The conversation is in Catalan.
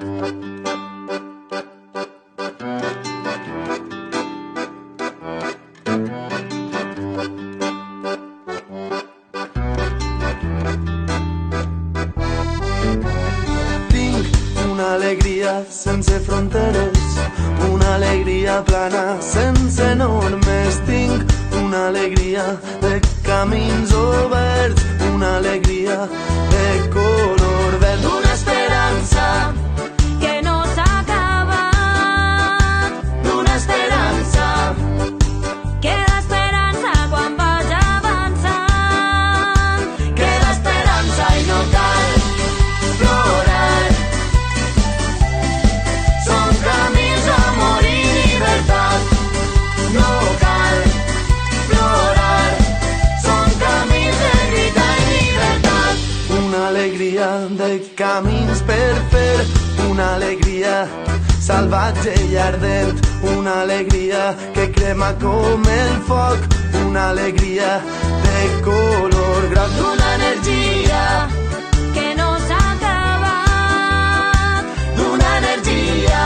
Una alegria sense fronteres, una alegria plana sense normes. Tinc una alegria de camins oberts, una alegria de color verd, una esperança que no s'acaba, d'una esperança. queda esperança quan vas avançant, Queda esperança i no cal plorar. Són camins d'amor i llibertat. No cal plorar. Són camins de lluita i llibertat. Una alegria de camins per fer, una alegria salvatge i ardent, una alegria que crema com el foc, una alegria de color groc, d'una energia, que no s'acaba, d'una energia